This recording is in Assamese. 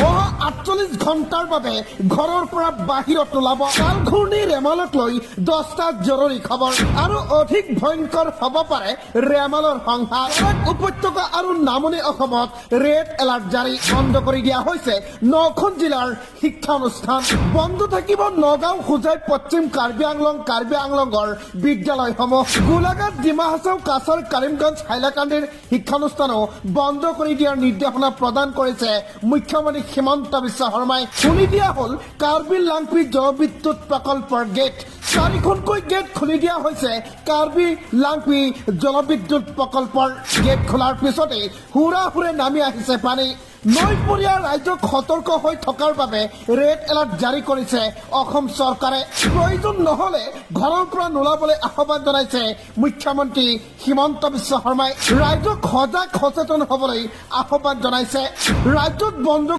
অহা 48 ঘণ্টাৰ বাবে ঘৰৰ পৰা বাহিৰত নোলাব। কালঘূৰ্ণি ৰেমালক লৈ 10টা জৰুৰী খবৰ আৰু অধিক ভয়ংকৰ হ'ব পাৰে ৰেমালৰ সংখ্যা। উপত্যকা আৰু নামনি অসমত ৰেড এলাৰ্ট জাৰি, বন্ধ কৰি দিয়া হৈছে 9খন জিলাৰ শিক্ষানুষ্ঠান। বন্ধ থাকিব নগাঁও, হোজাই, পশ্চিম কাৰ্বি আংলঙৰ বিদ্যালয়সমূহ। গোলাঘাট, ডিমা হাছাও, কাছাৰ, কৰিমগঞ্জ, হাইলাকান্দিৰ শিক্ষানুষ্ঠানো বন্ধ কৰি দিয়াৰ নিৰ্দেশনা প্ৰদান কৰিছে মুখ্যমন্ত্ৰী হিমন্ত বিশ্ব শৰ্মাই। খুলি দিয়া হ'ল কাৰ্বি লাংপি জলবিদ্যুৎ প্ৰকল্পৰ গেট। 4খনকৈ গেট খুলি দিয়া হৈছে কাৰ্বি লাংপি জলবিদ্যুৎ প্ৰকল্পৰ। গেট খোলাৰ পিছতেই হুৰাহুৰে নামি আহিছে পানী। নৈপৰীয়া ৰাইজক সতৰ্ক হৈ থকাৰ বাবে ৰেড এলাৰ্ট জাৰি কৰিছে অসম চৰকাৰে। প্ৰয়োজন নহলে ঘৰৰ পৰা নোলাবলৈ আহ্বান জনাইছে মুখ্যমন্ত্ৰী হিমন্ত বিশ্ব শৰ্মাই। ৰাইজক সজাগ সচেতন হ'বলৈ আহ্বান জনাইছে। ৰাজ্যত বন্ধ